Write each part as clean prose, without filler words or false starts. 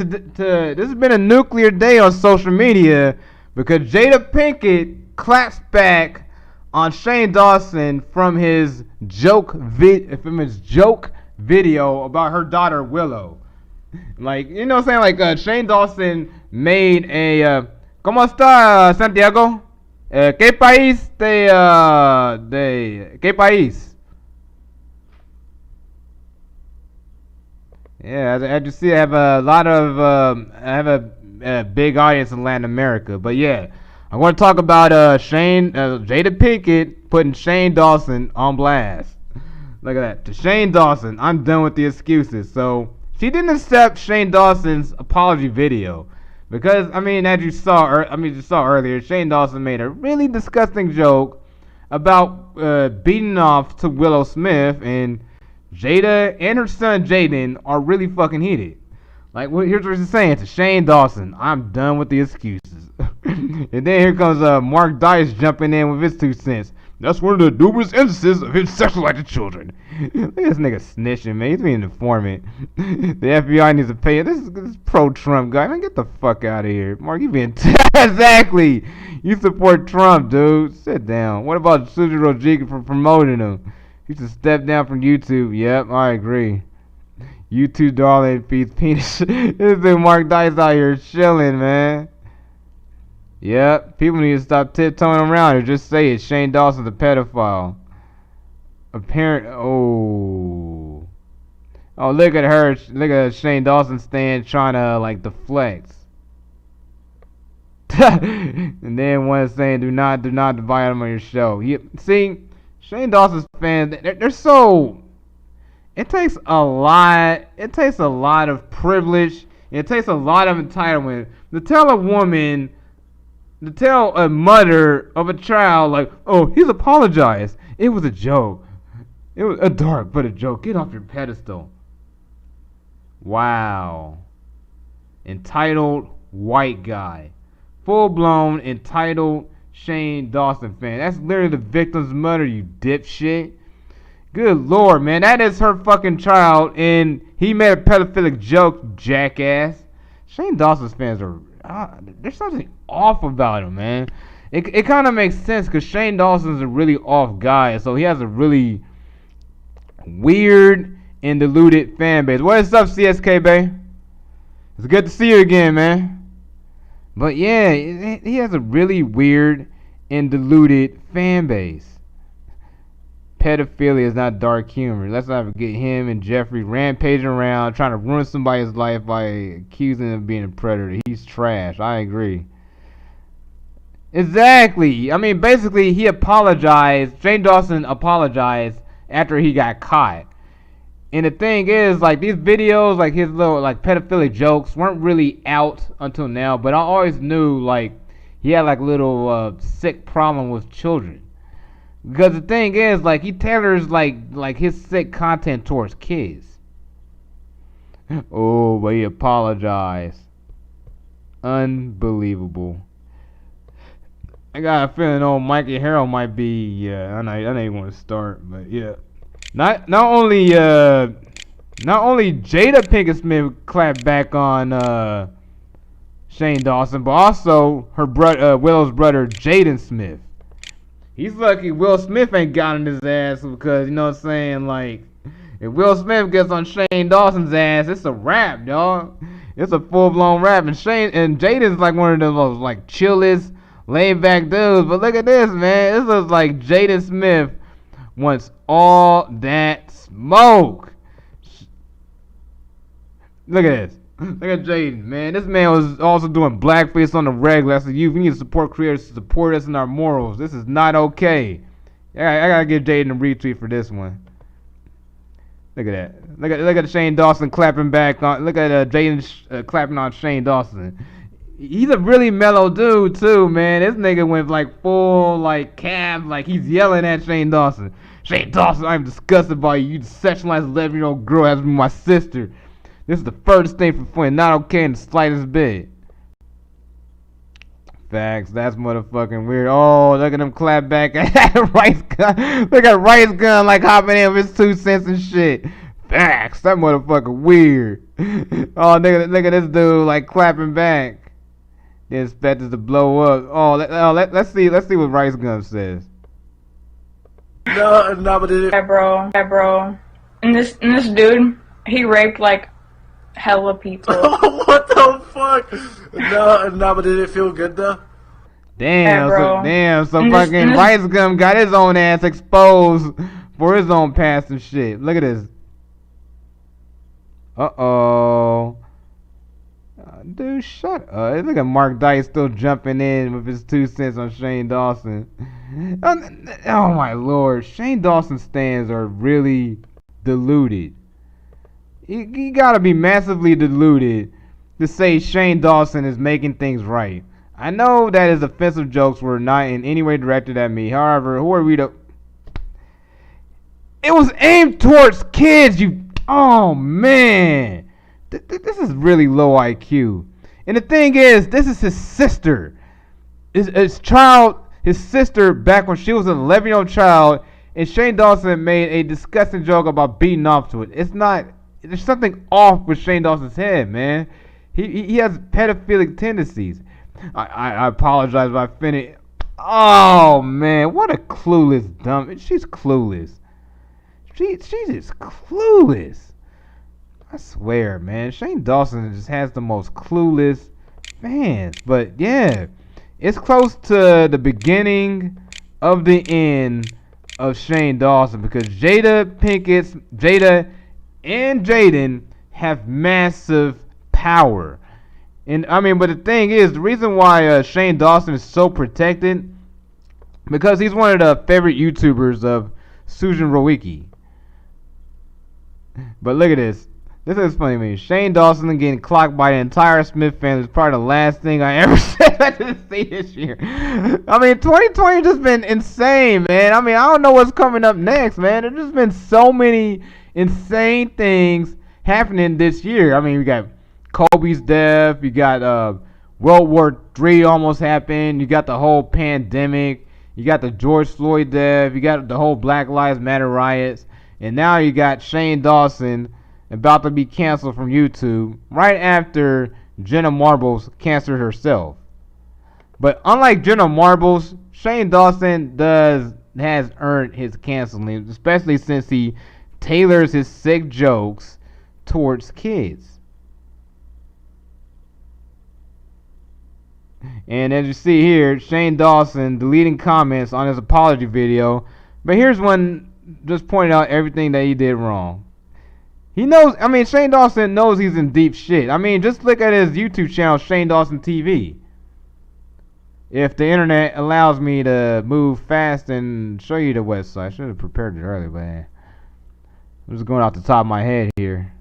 This has been a nuclear day on social media because Jada Pinkett claps back on Shane Dawson from his joke video about her daughter Willow. Like, you know what I'm saying? Like, Shane Dawson made a ¿Cómo está Santiago? ¿Qué país ¿Qué país? Yeah, as you see, I have a lot of a big audience in Latin America. But yeah, I want to talk about Jada Pinkett putting Shane Dawson on blast. Look at that. To Shane Dawson, I'm done with the excuses. So she didn't accept Shane Dawson's apology video because as you saw earlier, Shane Dawson made a really disgusting joke about beating off to Willow Smith, and Jada and her son Jaden are really fucking heated. Like, here's what she's saying to Shane Dawson: I'm done with the excuses. And then here comes Mark Dice jumping in with his 2 cents. That's one of the numerous instances of his sexualizing children. Look at this nigga snitching, man. He's being an informant. The FBI needs to pay. This pro-Trump guy, man, get the fuck out of here. Mark, you being exactly. You support Trump, dude. Sit down. What about Suzy Rodriguez for promoting him? He should step down from YouTube. Yep, I agree. YouTube darling feeds penis. This dude Mark Dice out here chilling, man. Yep, people need to stop tiptoeing around or just say it. Shane Dawson's a pedophile. Oh, look at her. Look at Shane Dawson stand trying to like deflect. And then one saying, do not divide them on your show. See, Shane Dawson's fans, they're so. It takes a lot of privilege. It takes a lot of entitlement to tell a mother of a child, like, oh, he's apologized. It was a joke. It was a dark, but a joke. Get off your pedestal. Wow. Entitled white guy. Full-blown entitled Shane Dawson fan. That's literally the victim's mother, you dipshit. Good lord, man. That is her fucking child, and he made a pedophilic joke, jackass. Shane Dawson's fans are... there's something off about him, man. It kind of makes sense because Shane Dawson's a really off guy, so he has a really weird and diluted fan base. What is up, CSK, bae? It's good to see you again, man. But yeah, he has a really weird and diluted fan base. Pedophilia is not dark humor. Let's not forget him and Jeffrey rampaging around trying to ruin somebody's life by accusing him of being a predator. He's trash. I agree. Exactly. Basically, he apologized. Shane Dawson apologized after he got caught. And the thing is, like, these videos, like his little like pedophilic jokes weren't really out until now, but I always knew like he had like little sick problem with children. Because the thing is, like, he tailors like his sick content towards kids. Oh, but he apologized. Unbelievable. I got a feeling old Mikey Harrell might be. Yeah, I know you want to start, but yeah. Not only Jada Pinkett Smith clapped back on Shane Dawson, but also her Willow's brother Jaden Smith. He's lucky Will Smith ain't got on his ass because, you know what I'm saying, like, if Will Smith gets on Shane Dawson's ass, it's a rap, dog. It's a full-blown rap. And Jaden's like one of the most, like, chillest, laid-back dudes. But look at this, man. This looks like Jaden Smith wants all that smoke. Look at this. Look at Jaden, man. This man was also doing blackface on the regular. I said, we need to support creators to support us in our morals. This is not okay. I gotta give Jaden a retweet for this one. Look at that. Look at Shane Dawson clapping back on. Look at Jaden clapping on Shane Dawson. He's a really mellow dude too, man. This nigga went like full like cab, like he's yelling at Shane Dawson. Shane Dawson, I'm disgusted by you. You sexualized 11-year-old girl has been my sister. This is the furthest thing from funny, not okay in the slightest bit. Facts, that's motherfucking weird. Oh, look at him clap back at Rice Gun. Look at Rice Gun like hopping in with his 2 cents and shit. Facts, that motherfucker weird. Oh, look at this dude like clapping back. They expect us to blow up. Let's see what Rice Gum says. No, but it. Yeah, bro. And this dude, he raped like hella people. What the fuck? No, but did it feel good though? Damn, so fucking Rice Gum got his own ass exposed for his own past and shit. Look at this. Dude, shut up. Look at Mark Dice still jumping in with his 2 cents on Shane Dawson. Oh my lord. Shane Dawson stands are really deluded. You gotta be massively deluded to say Shane Dawson is making things right. I know that his offensive jokes were not in any way directed at me. However, who are we to... It was aimed towards kids, you... Oh, man. This is really low IQ. And the thing is, this is his sister. His sister, back when she was an 11-year-old child, and Shane Dawson made a disgusting joke about beating off to it. It's not... There's something off with Shane Dawson's head, man. He has pedophilic tendencies. I apologize if I finished. Oh, man. What a clueless dumb... She's clueless. She's just clueless. I swear, man. Shane Dawson just has the most clueless fans. But, yeah. It's close to the beginning of the end of Shane Dawson. Because Jada and Jaden have massive power. And I mean, but the thing is, the reason why Shane Dawson is so protected, because he's one of the favorite YouTubers of Susan Rowicki. But look at this. This is funny to me. Shane Dawson getting clocked by the entire Smith family is probably the last thing I ever said I didn't see this year. I mean, 2020 just been insane, man. I mean, I don't know what's coming up next, man. There's just been so many insane things happening this year. I mean, we got Kobe's death, you got World War III almost happened, you got the whole pandemic, you got the George Floyd death, you got the whole Black Lives Matter riots, and now you got Shane Dawson about to be canceled from YouTube right after Jenna Marbles canceled herself. But unlike Jenna Marbles, Shane Dawson has earned his canceling, especially since he tailors his sick jokes towards kids. And as you see here, Shane Dawson deleting comments on his apology video. But here's one just pointing out everything that he did wrong. He knows, I mean, Shane Dawson knows he's in deep shit. I mean, just look at his YouTube channel, Shane Dawson TV. If the internet allows me to move fast and show you the website. I should have prepared it earlier, but I'm just going off the top of my head here.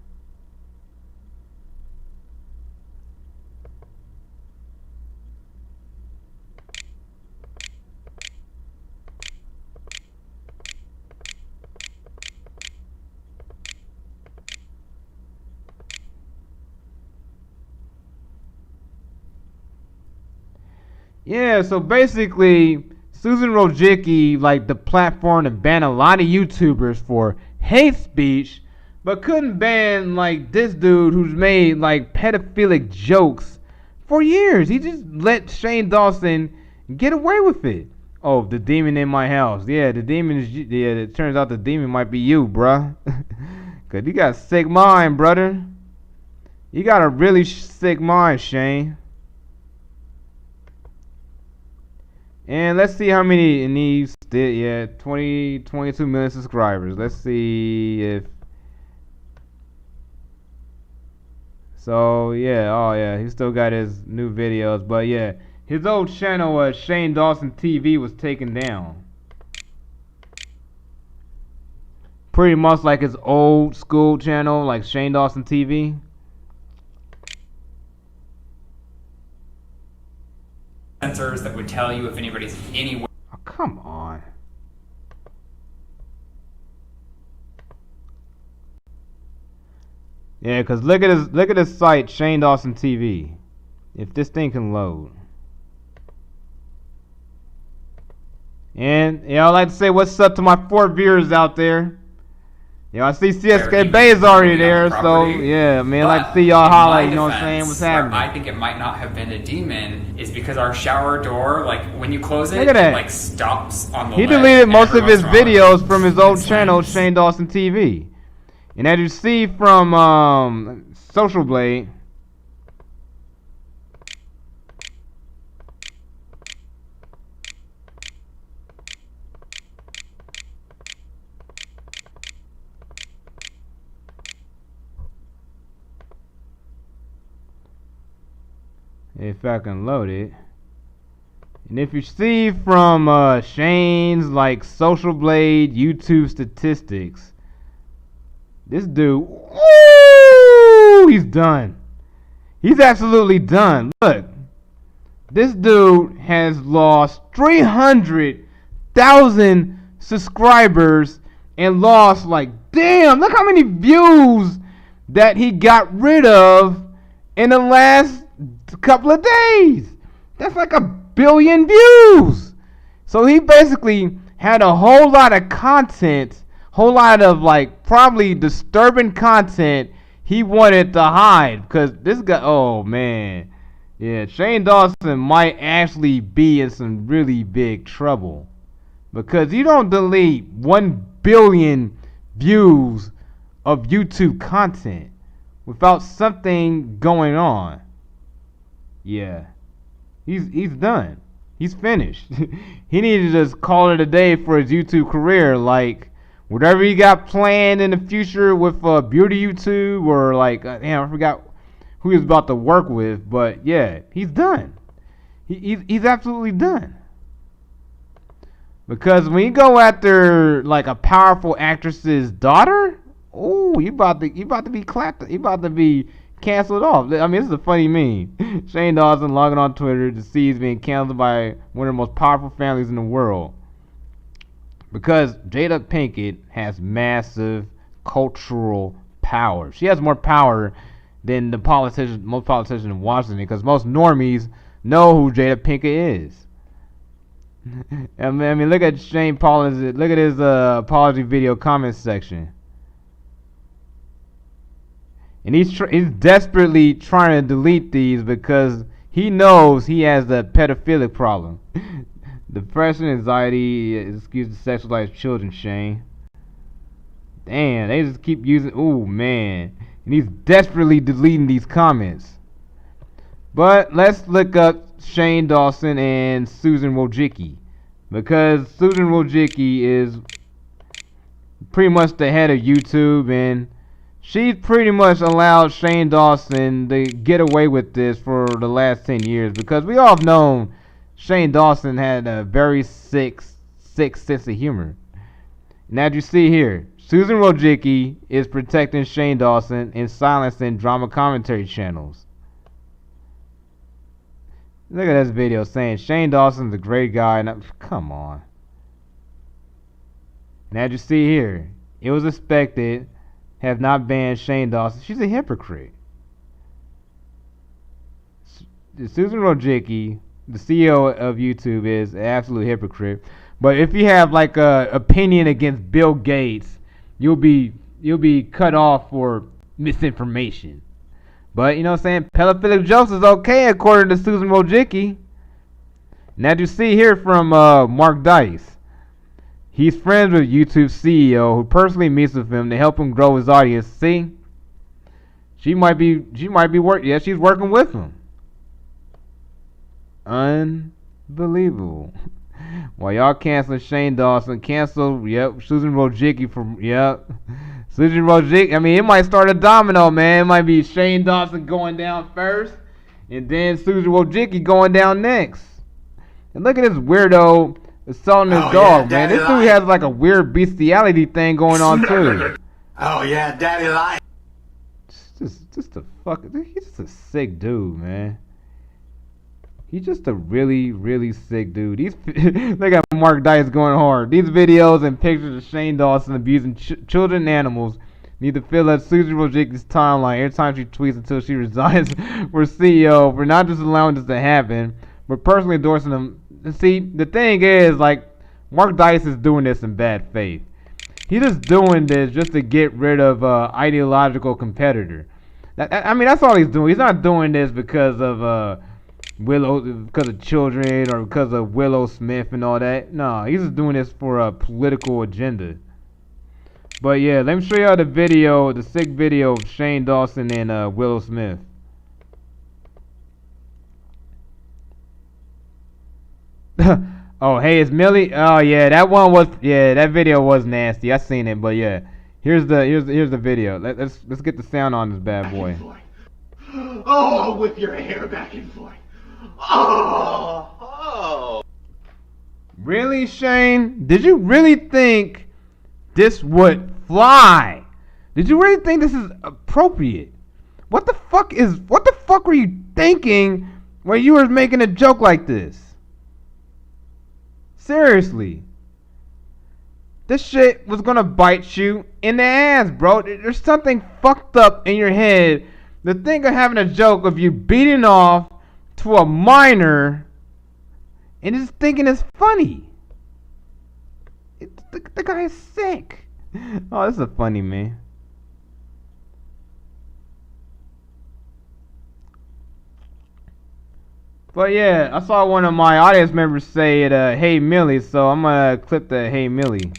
Yeah, so basically, Susan Wojcicki, like the platform to ban a lot of YouTubers for hate speech, but couldn't ban like this dude who's made like pedophilic jokes for years. He just let Shane Dawson get away with it. Oh, the demon in my house. Yeah, the demon is. Yeah, it turns out the demon might be you, bruh. Cause you got a sick mind, brother. You got a really sick mind, Shane. And let's see how many it needs. Yeah, 22 million subscribers. Let's see if. So yeah, oh yeah, he still got his new videos, but yeah, his old channel, Shane Dawson TV, was taken down. Pretty much like his old school channel, like Shane Dawson TV. Sensors that would tell you if anybody's anywhere. Oh, come on. Yeah, cause look at his site, Shane Dawson TV. If this thing can load. And yeah, I'd like to say what's up to my 4 viewers out there. You know, I see CSK Bay is already there, so yeah, man, like to see y'all highlight, you know what I'm saying, what's happening. I think it might not have been a demon is because our shower door, like when you close it, Look at that. it like stops on the He ledge deleted and most of his everyone's videos wrong. from his old It's channel, nice. Shane Dawson TV. And as you see from Social Blade, if I can load it. And if you see from Shane's like Social Blade YouTube statistics, this dude, ooh, he's done. He's absolutely done. Look, this dude has lost 300,000 subscribers and lost like, damn, look how many views that he got rid of in the last couple of days. That's like 1 billion views. So he basically had a whole lot of content, whole lot of like probably disturbing content he wanted to hide, because this guy, oh man, yeah, Shane Dawson might actually be in some really big trouble, because you don't delete 1 billion views of YouTube content without something going on. Yeah, he's done. He's finished. He needed to just call it a day for his YouTube career. Like, whatever he got planned in the future with beauty YouTube, or like, damn, I forgot who he was about to work with. But yeah, he's done. He's absolutely done. Because when you go after like a powerful actress's daughter, oh, you about to be clapped. You about to be canceled off. I mean, this is a funny meme. Shane Dawson logging on Twitter to see he's being canceled by one of the most powerful families in the world. Because Jada Pinkett has massive cultural power. She has more power than most politicians in Washington, because most normies know who Jada Pinkett is. I mean, look at Shane Paul's, look at his apology video comment section. And he's desperately trying to delete these because he knows he has a pedophilic problem. Depression, anxiety, excuse to sexualize children, Shane. Damn, they just keep using, ooh, man. And he's desperately deleting these comments. But let's look up Shane Dawson and Susan Wojcicki, because Susan Wojcicki is pretty much the head of YouTube, and she's pretty much allowed Shane Dawson to get away with this for the last 10 years, because we all have known Shane Dawson had a very sick sense of humor. And as you see here, Susan Wojcicki is protecting Shane Dawson and silencing drama commentary channels. Look at this video saying Shane Dawson's a great guy. And come on. And as you see here, it was expected, have not banned Shane Dawson. She's a hypocrite. Susan Wojcicki, the CEO of YouTube, is an absolute hypocrite. But if you have like a opinion against Bill Gates, you'll be cut off for misinformation. But you know what I'm saying? Pedophilic jokes is okay according to Susan Wojcicki. Now you see here from Mark Dice. He's friends with YouTube CEO who personally meets with him to help him grow his audience. See? She might be working. Yeah, she's working with him. Unbelievable. While y'all canceling Shane Dawson, cancel, yep, Susan Wojcicki from, yep. Susan Wojcicki, I mean, it might start a domino, man. It might be Shane Dawson going down first, and then Susan Wojcicki going down next. And look at this weirdo assaulting his dog, man. This dude has like a weird bestiality thing going on, too. Oh, yeah, daddy lied. Just a he's just a sick dude, man. He's just a really, really sick dude. Look at Mark Dice going hard. These videos and pictures of Shane Dawson abusing children and animals need to fill up Susan Wojcicki's timeline every time she tweets until she resigns for CEO for not just allowing this to happen, but personally endorsing him. See, the thing is, like, Mark Dice is doing this in bad faith. He's just doing this just to get rid of ideological competitor. I mean, that's all he's doing. He's not doing this because of because of children or because of Willow Smith and all that. No, he's just doing this for a political agenda. But yeah, let me show y'all the video, the sick video of Shane Dawson and Willow Smith. Oh, hey, it's Millie. Oh yeah, that video was nasty. I seen it, but yeah, here's the video. Let's get the sound on this bad boy. Oh, whip your hair back and forth. Oh. Really, Shane? Did you really think this would fly? Did you really think this is appropriate? What the fuck were you thinking when you were making a joke like this? Seriously. This shit was gonna bite you in the ass, bro. There's something fucked up in your head to think of having a joke of you beating off to a minor and just thinking it's funny. The guy is sick. Oh, this is funny, man. But yeah, I saw one of my audience members say it, hey Millie, so I'm gonna clip the hey Millie.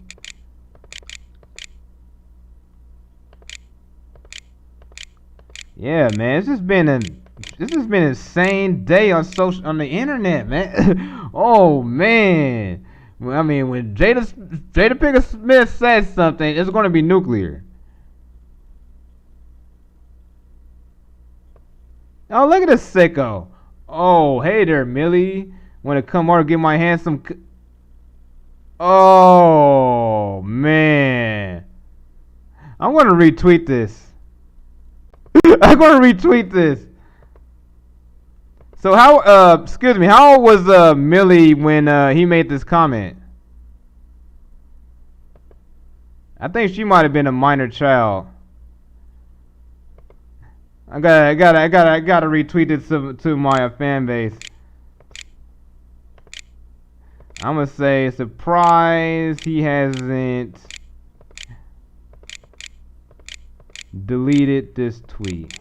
Yeah, man, this has been an insane day on the internet, man. Oh man. I mean, when Jada Pinkett Smith says something, it's gonna be nuclear. Oh, look at this sicko. Oh, hey there, Millie. Wanna come over and get my handsome Oh, man. I'm gonna retweet this. I'm gonna retweet this. So how, excuse me, how old was Millie when he made this comment? I think she might have been a minor child. I gotta retweet this to my fan base. I'm gonna say, surprise, he hasn't deleted this tweet.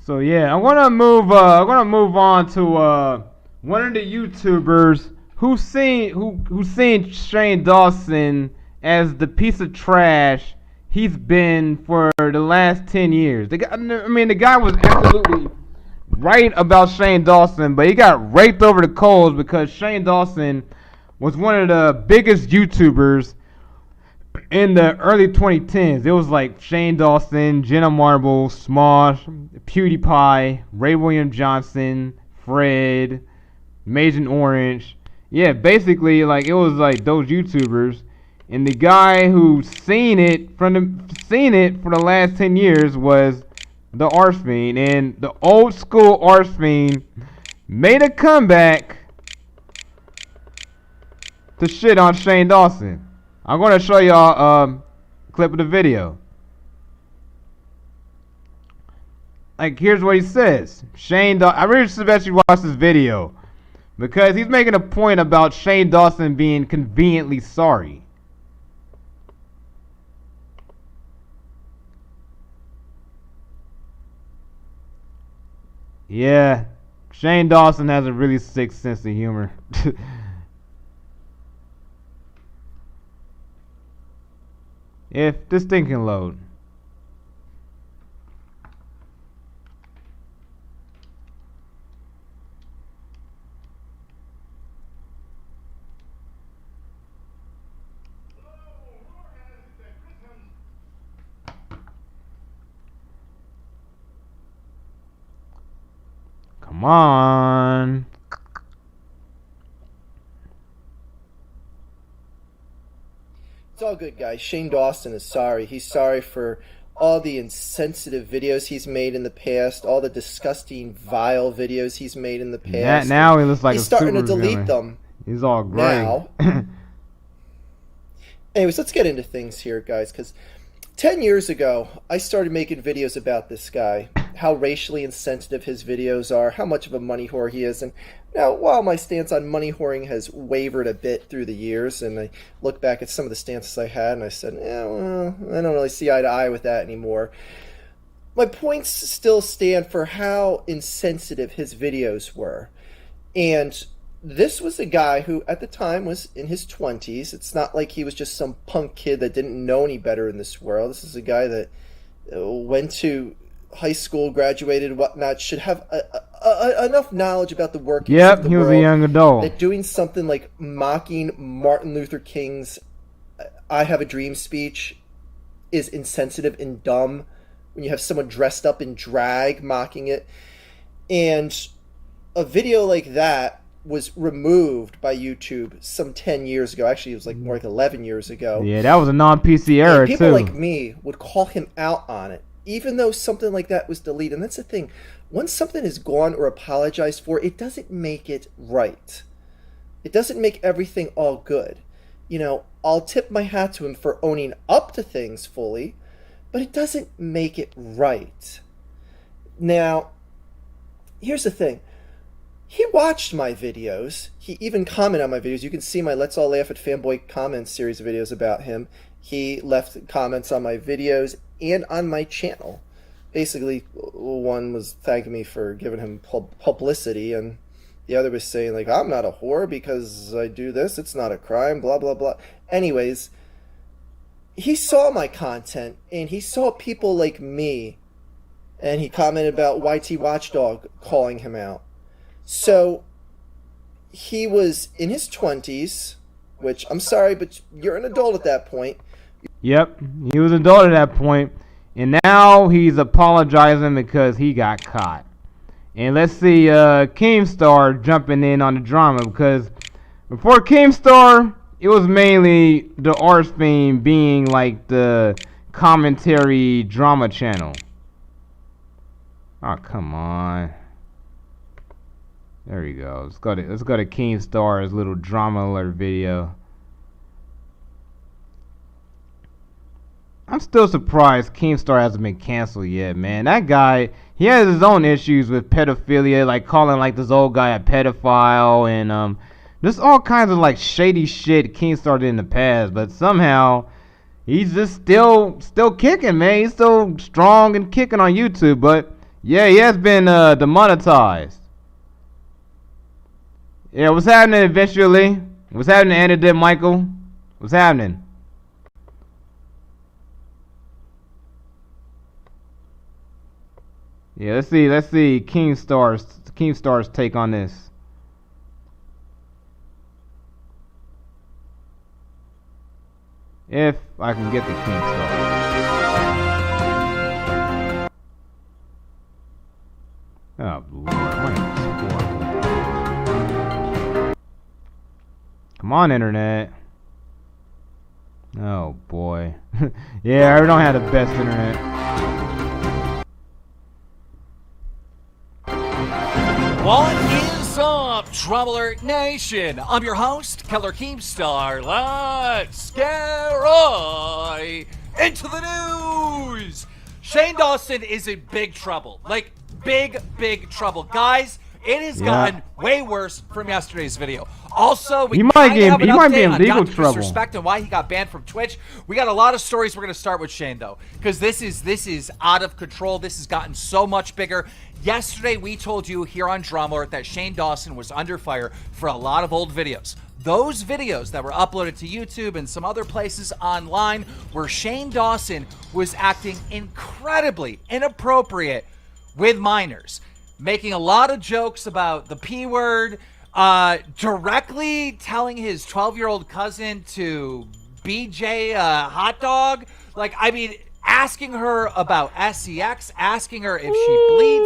So yeah, I'm gonna move on to one of the YouTubers who's seen Shane Dawson as the piece of trash he's been for the last 10 years. The guy was absolutely right about Shane Dawson, but he got raped over the coals because Shane Dawson was one of the biggest YouTubers in the early 2010s. It was like Shane Dawson, Jenna Marbles, Smosh, PewDiePie, Ray William Johnson, Fred, Majin Orange. Yeah, basically, like, it was like those YouTubers, and the guy who seen it for the last 10 years was the Arsefiend, and the old school Arsefiend made a comeback to shit on Shane Dawson. I'm gonna show y'all a clip of the video. Like, here's what he says. I really suggest you watch this video because he's making a point about Shane Dawson being conveniently sorry. Yeah, Shane Dawson has a really sick sense of humor. If this thing can load. Come on. It's all good, guys. Shane Dawson is sorry. He's sorry for all the insensitive videos he's made in the past, all the disgusting, vile videos he's made in the past. Now he looks like he's starting to delete them. He's all gray. Now. Anyways, let's get into things here, guys, because 10 years ago, I started making videos about this guy, how racially insensitive his videos are, how much of a money whore he is. And now, while my stance on money whoring has wavered a bit through the years, and I look back at some of the stances I had, and I said, well, I don't really see eye to eye with that anymore. My points still stand for how insensitive his videos were. And this was a guy who, at the time, was in his 20s. It's not like he was just some punk kid that didn't know any better in this world. This is a guy that went to high school, graduated, whatnot, should have enough knowledge about the workings of the he was world a young adult. that doing something like mocking Martin Luther King's I Have a Dream speech is insensitive and dumb. When you have someone dressed up in drag mocking it. And a video like that was removed by YouTube some 10 years ago. Actually, it was like more like 11 years ago. Yeah, that was a non-PC era, and people too. like me would call him out on it, even though something like that was deleted. And that's the thing. Once something is gone or apologized for, it doesn't make it right. It doesn't make everything all good. You know, I'll tip my hat to him for owning up to things fully, but it doesn't make it right. Now, here's the thing. He watched my videos. He even commented on my videos. You can see my Let's All Laugh at Fanboy comments series of videos about him. He left comments on my videos and on my channel. Basically, one was thanking me for giving him publicity, and the other was saying, like, I'm not a whore because I do this. It's not a crime, blah, blah, blah. Anyways, he saw my content, and he saw people like me, and he commented about YT Watchdog calling him out. So, he was in his 20s, which, I'm sorry, but you're an adult at that point. Yep, he was an adult at that point, and now he's apologizing because he got caught. And let's see Keemstar jumping in on the drama, because before Keemstar, it was mainly the Arts Fame being like the commentary drama channel. Oh, come on. There we go. Let's go to Keemstar's little drama alert video. I'm still surprised Keemstar hasn't been canceled yet, man. That guy, he has his own issues with pedophilia, like calling like this old guy a pedophile, and there's all kinds of like shady shit Keemstar did in the past, but somehow he's just still kicking, man. He's still strong and kicking on YouTube, but yeah, he has been demonetized. Yeah, what's happening eventually? What's happening, Anadip Michael? What's happening? Yeah, let's see Keemstar's take on this. If I can get the Keemstar. Oh Lord, my horrible. Come on, internet. Oh boy. Yeah, I don't have the best internet. What is up, Tumblr Nation? I'm your host, Keller Keemstar. Let's get right into the news. Shane Dawson is in big trouble. Like, big trouble. Guys, it has gotten way worse from yesterday's video. Also, we might be in legal trouble. Disrespect and why he got banned from Twitch. We got a lot of stories. We're going to start with Shane, though, because this is out of control. This has gotten so much bigger. Yesterday, we told you here on Drama that Shane Dawson was under fire for a lot of old videos. Those videos that were uploaded to YouTube and some other places online where Shane Dawson was acting incredibly inappropriate with minors, making a lot of jokes about the P word, directly telling his 12-year-old cousin to BJ a hot dog. Like, I mean, asking her about sex, asking her if she bleeds.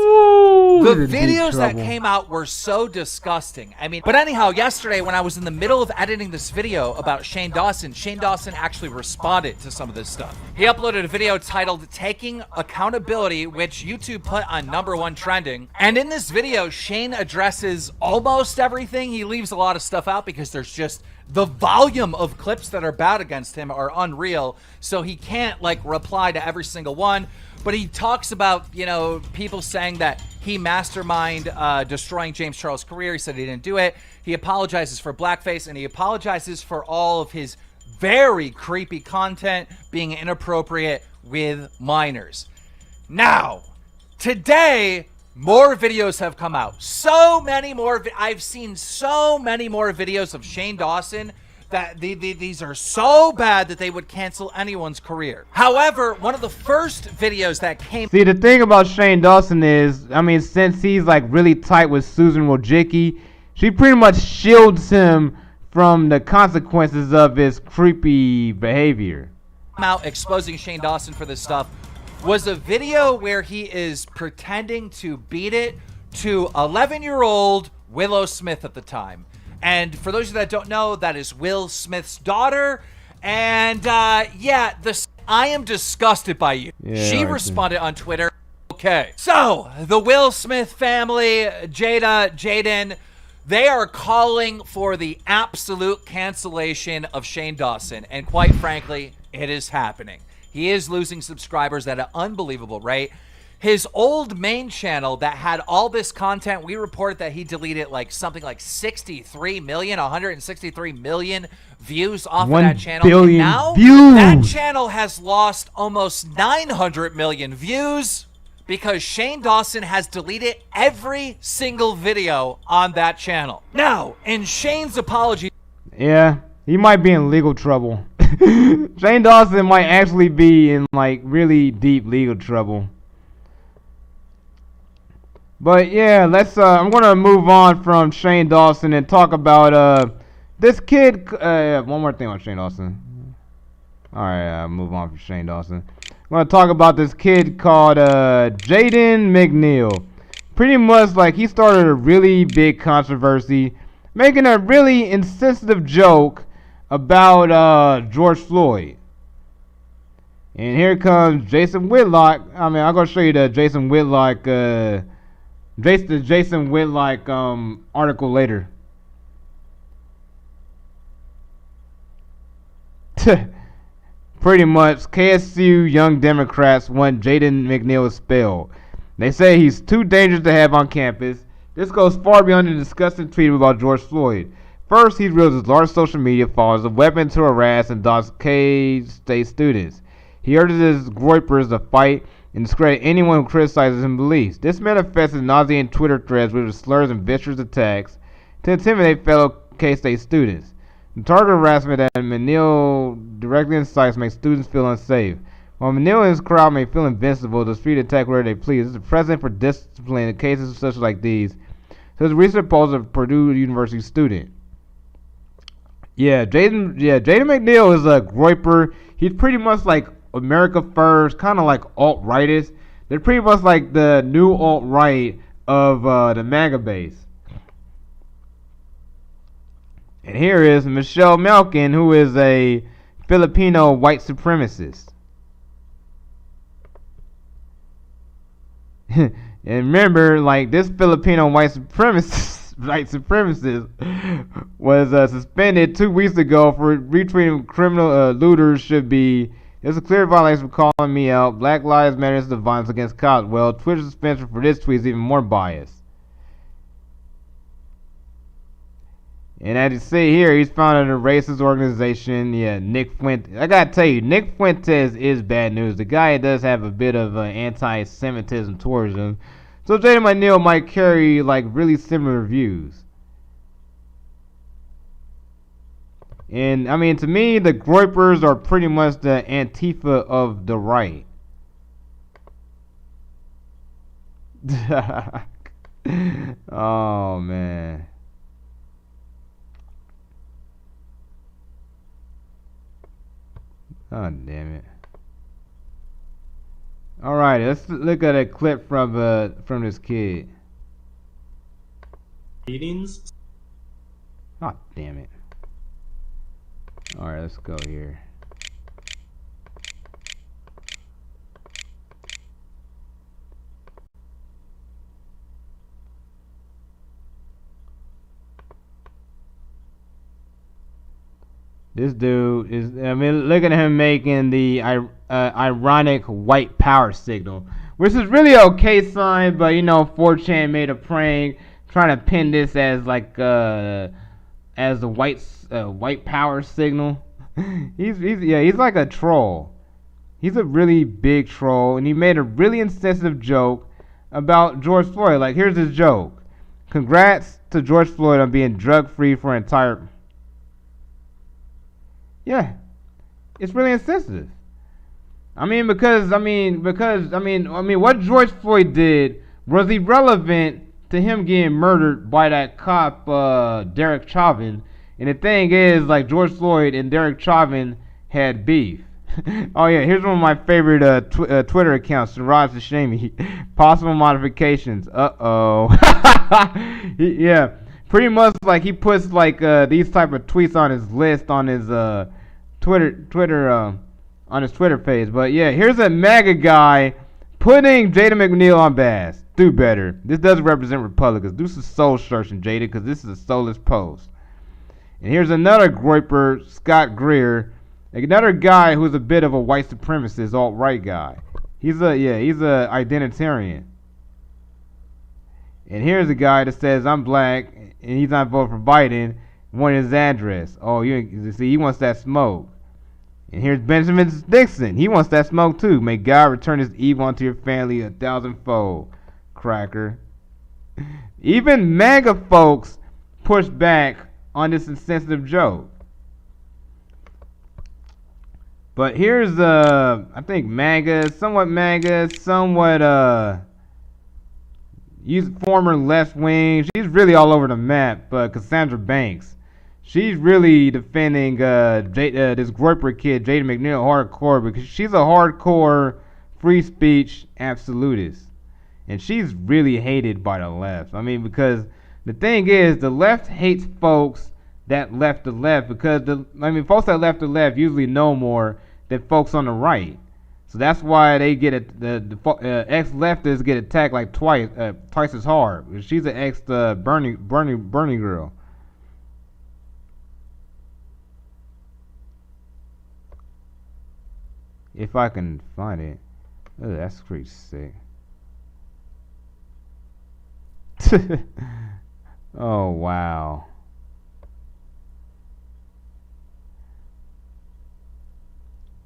The in deep videos that trouble. came out were so disgusting. I mean, but anyhow, yesterday when I was in the middle of editing this video about Shane Dawson actually responded to some of this stuff. He uploaded a video titled Taking Accountability, which YouTube put on #1 trending. And in this video, Shane addresses almost everything. He leaves a lot of stuff out because there's just the volume of clips that are bad against him are unreal. So he can't like reply to every single one. But he talks about, you know, people saying that he masterminded destroying James Charles' career. He said he didn't do it. He apologizes for blackface, and he apologizes for all of his very creepy content being inappropriate with minors. Now, today, more videos have come out. So many more. I've seen so many more videos of Shane Dawson that these are so bad that they would cancel anyone's career. However, one of the first videos that came... See, the thing about Shane Dawson is, I mean, since he's like really tight with Susan Wojcicki, she pretty much shields him from the consequences of his creepy behavior. Out exposing Shane Dawson for this stuff was a video where he is pretending to beat it to 11-year-old Willow Smith at the time. And for those of you that don't know, that is Will Smith's daughter. And yeah, I am disgusted by you. Yeah, she responded on Twitter. Okay, so the Will Smith family, Jada, Jaden, they are calling for the absolute cancellation of Shane Dawson. And quite frankly, it is happening. He is losing subscribers at an unbelievable rate. His old main channel that had all this content, we reported that he deleted like something like 163 million views off of that channel. 1 billion now, views. That channel has lost almost 900 million views because Shane Dawson has deleted every single video on that channel. Now, in Shane's apology... Yeah, he might be in legal trouble. Shane Dawson might actually be in like really deep legal trouble. But yeah, let's I'm gonna move on from Shane Dawson and talk about this kid. One more thing on Shane Dawson. Alright, move on from Shane Dawson. I'm gonna talk about this kid called Jaden McNeil. Pretty much like he started a really big controversy, making a really insensitive joke about George Floyd. And here comes Jason Whitlock. I mean, I'm gonna show you the Jason Whitlock article later. Pretty much, KSU young Democrats want Jaden McNeil expelled. They say he's too dangerous to have on campus. This goes far beyond the disgusting tweet about George Floyd. First, he reveals his large social media followers a weapon to harass and dox K-State students. He urges his groypers to fight and discredit anyone who criticizes his beliefs. This manifests in nauseating Twitter threads with slurs and vicious attacks to intimidate fellow K-State students. The target harassment that McNeil directly incites makes students feel unsafe. While McNeil and his crowd may feel invincible to speed attack wherever they please, it's a precedent for discipline in cases such like these, says a recent post of Purdue University student. Jaden McNeil is a groyper. He's pretty much like America First, kind of like alt-rightists. They're pretty much like the new alt-right of the MAGA base. And here is Michelle Malkin, who is a Filipino white supremacist. And remember, like, this Filipino white supremacist was suspended 2 weeks ago for retweeting criminal looters should be. It's a clear violation for calling me out. Black Lives Matter is the violence against cops. Well, Twitter's suspension for this tweet is even more biased. And as you see here, he's founded a racist organization. Yeah, Nick Fuentes. I gotta tell you, Nick Fuentes is bad news. The guy does have a bit of anti-Semitism towards him. So Jaden McNeil might carry like really similar views. And I mean, to me, the groypers are pretty much the Antifa of the right. Oh man. Oh damn it. Alright, let's look at a clip from this kid. Meetings. Oh, damn it. Alright, let's go here. This dude is, I mean, look at him making the ironic white power signal, which is really okay sign, but you know, 4chan made a prank trying to pin this as like as the white power signal. he's like a troll. He's a really big troll, and he made a really insensitive joke about George Floyd. Like, here's his joke: "Congrats to George Floyd on being drug free for an entire." Yeah, it's really insensitive. Because what George Floyd did was irrelevant to him getting murdered by that cop, Derek Chauvin. And the thing is, like, George Floyd and Derek Chauvin had beef. Oh yeah, here's one of my favorite Twitter accounts, Siraj Hashemi. Possible modifications. Yeah. Pretty much like he puts like these type of tweets on his list on his Twitter on his Twitter page. But yeah, here's a MAGA guy putting Jada McNeil on blast. Do better. This doesn't represent Republicans. Do some soul searching, Jada, because this is a soulless post. And here's another groiper, Scott Greer, another guy who's a bit of a white supremacist, alt-right guy. He's a identitarian. And here's a guy that says, "I'm black," and he's not voting for Biden, wanting his address. Oh, you see, he wants that smoke. And here's Benjamin Dixon. He wants that smoke too. "May God return his evil unto your family 1,000-fold. Cracker. Even MAGA folks push back on this insensitive joke. But here's I think somewhat he's former left wing. She's really all over the map. Cassandra Banks, she's really defending this groiper kid, Jaden McNeil, hardcore, because she's a hardcore free speech absolutist, and she's really hated by the left. I mean, because the thing is, the left hates folks that left the left, because folks that left the left usually know more than folks on the right. So that's why they get the ex-leftists get attacked like twice as hard. She's an ex Bernie girl. If I can find it. Oh, that's pretty sick. Oh wow.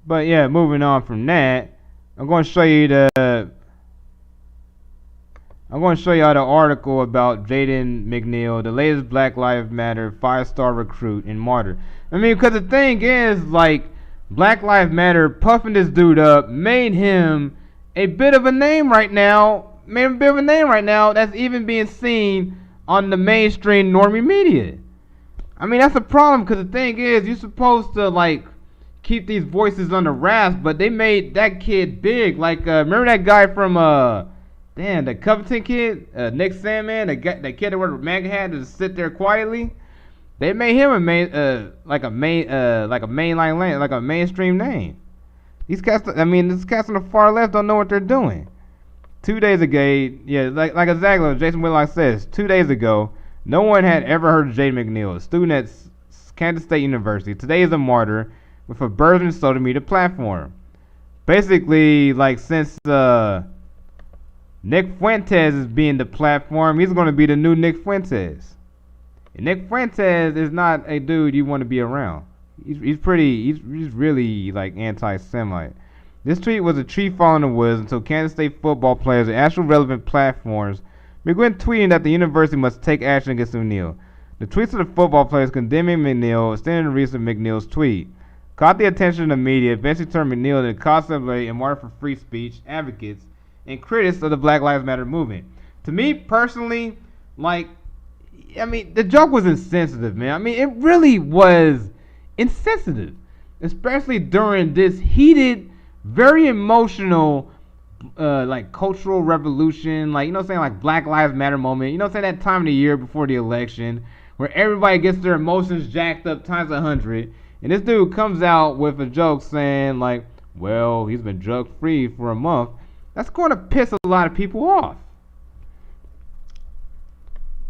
But yeah, moving on from that, I'm going to show you the article about Jaden McNeil, the latest Black Lives Matter 5-star recruit and martyr. I mean, because the thing is, like, Black Lives Matter puffing this dude up made him a bit of a name right now. That's even being seen on the mainstream normie media. I mean, that's a problem, because the thing is, you're supposed to, like, keep these voices under wraps, but they made that kid big. Like, remember that guy from the Covington kid, Nick Sandman, the kid that wore the MAGA hat to sit there quietly. They made him like a mainstream name. These cats, this cats on the far left don't know what they're doing. 2 days ago, yeah, like exactly Jason Whitlock says, 2 days ago, no one had ever heard of Jaden McNeil, a student at Kansas State University. Today is a martyr with a burgeoning social media platform. Basically, like, since Nick Fuentes is being the platform, he's going to be the new Nick Fuentes. And Nick Fuentes is not a dude you want to be around. He's really, like, anti-Semite. This tweet was a tree fall in the woods until Kansas State football players and actual relevant platforms began tweeting that the university must take action against McNeil. The tweets of the football players condemning McNeil, extending the reach of McNeil's tweet, caught the attention of the media, eventually turned McNeil into constantly and martyr for free speech advocates and critics of the Black Lives Matter movement. To me personally, like, the joke was insensitive, man. It really was insensitive, especially during this heated, very emotional like cultural revolution, like, you know what I'm saying, like Black Lives Matter moment, you know what I'm saying, that time of the year before the election where everybody gets their emotions jacked up times 100, and this dude comes out with a joke saying like, well, he's been drug free for a month. That's going to piss a lot of people off.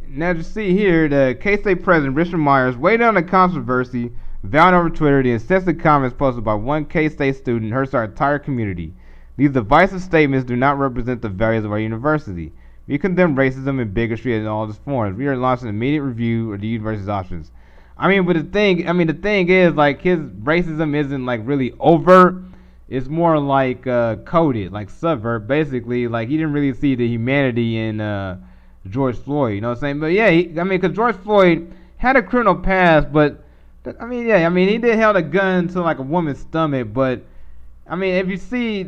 Now, you see here, the K-State president, Richard Myers, weighed on the controversy, vowing over Twitter the insensitive comments posted by one K-State student hurts our entire community. These divisive statements do not represent the values of our university. We condemn racism and bigotry in all its forms. We are launching an immediate review of the university's options. I mean, but the thing is, like, his racism isn't, like, really overt. It's more like coded, like subvert. Basically, like, he didn't really see the humanity in George Floyd, you know what I'm saying? But yeah, because George Floyd had a criminal past, but he did held a gun to like a woman's stomach. But I mean, if you see,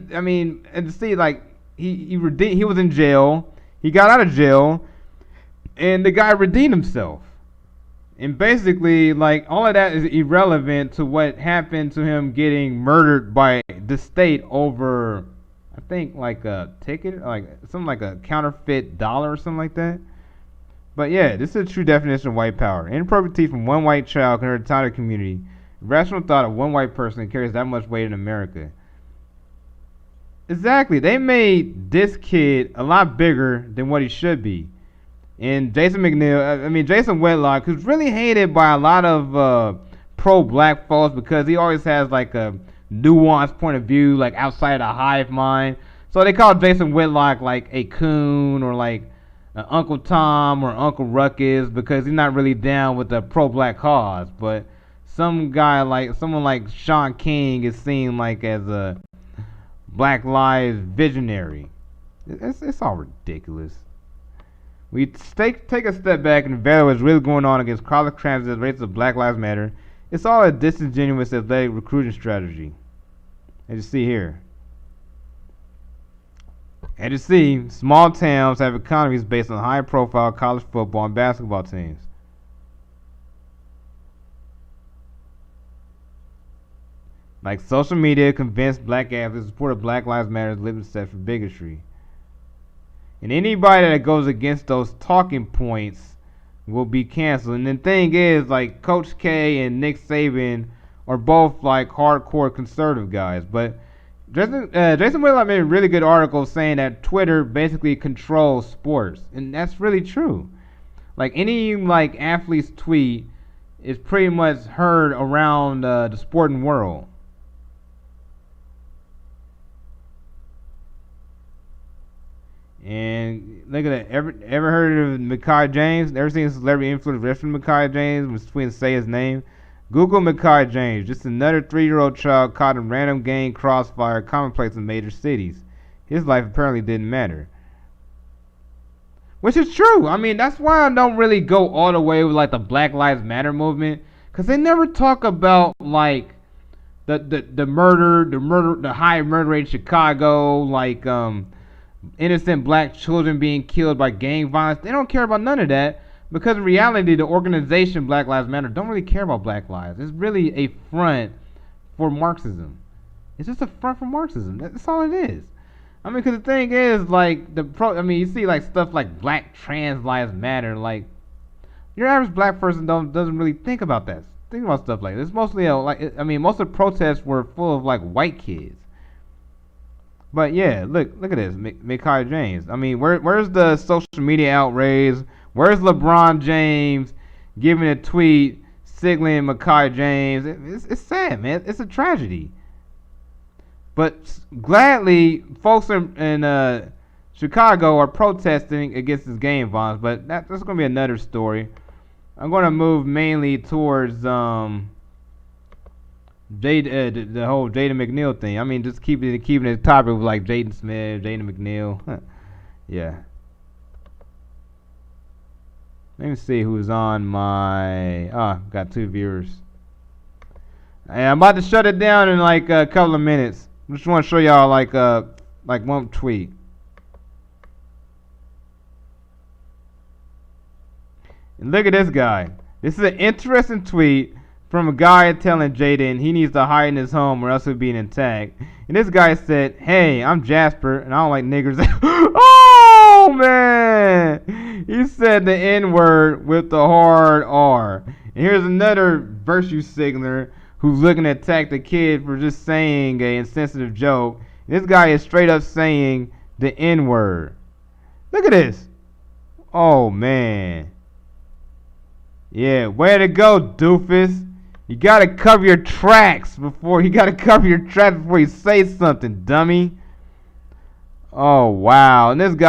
like he was in jail, he got out of jail, and the guy redeemed himself. And basically, like, all of that is irrelevant to what happened to him getting murdered by the state over, I think, like a ticket, like something like a counterfeit dollar or something like that. But yeah, this is a true definition of white power. Inappropriate from one white child can hurt the entire community. Rational thought of one white person carries that much weight in America. Exactly. They made this kid a lot bigger than what he should be. And Jason Whitlock, who's really hated by a lot of pro-black folks because he always has like a nuanced point of view, like outside the hive mind. So they call Jason Whitlock like a coon or like Uncle Tom or Uncle Ruckus because he's not really down with the pro-black cause. But someone like Sean King is seen like as a Black Lives visionary. It's all ridiculous. We take a step back and evaluate what's really going on against college transits, rates of Black Lives Matter. It's all a disingenuous athletic recruiting strategy. As you see here. As you see, small towns have economies based on high-profile college football and basketball teams. Like social media convinced black athletes supported Black Lives Matter as living set for bigotry. And anybody that goes against those talking points will be canceled. And the thing is, like, Coach K and Nick Saban are both like hardcore conservative guys. But Jason Whitlock made a really good article saying that Twitter basically controls sports, and that's really true. Like any like athlete's tweet is pretty much heard around the sporting world. And look at that. Ever heard of Mekhi James? Ever seen a celebrity influence reference Mekhi James when tweeting say his name? Google Mekhi James. Just another 3-year-old child caught in random gang crossfire commonplace in major cities. His life apparently didn't matter. Which is true. I mean, that's why I don't really go all the way with like the Black Lives Matter movement. Because they never talk about like the murder, the high murder rate in Chicago, like innocent black children being killed by gang violence. They don't care about none of that because in reality the organization Black Lives Matter don't really care about black lives. It's really a front for Marxism. It's just a front for Marxism. That's all it is. I mean, because the thing is, like, you see like stuff like Black Trans Lives Matter. Like, your average black person doesn't really think about that. Think about stuff like this. It's mostly most of the protests were full of like white kids. But yeah, look at this, Mekhi James. I mean, where's the social media outrage? Where's LeBron James giving a tweet signaling Mekhi James? It's sad, man. It's a tragedy. But gladly, folks in Chicago are protesting against this game violence. But that's going to be another story. I'm going to move mainly towards the whole Jada McNeil thing. I mean, just keeping the topic of like Jaden Smith, Jada McNeil. Yeah. Let me see who's on my. Got 2 viewers. And I'm about to shut it down in like a couple of minutes. I just want to show y'all like one tweet. And look at this guy. This is an interesting tweet from a guy telling Jaden he needs to hide in his home or else he'll be attacked. And this guy said, "Hey, I'm Jasper, and I don't like niggers." Oh, man! He said the N-word with the hard R. And here's another virtue signaler who's looking to attack the kid for just saying a insensitive joke. And this guy is straight up saying the N-word. Look at this. Oh, man. Yeah, way to go, doofus. You gotta cover your tracks before you say something, dummy. Oh, wow. And this guy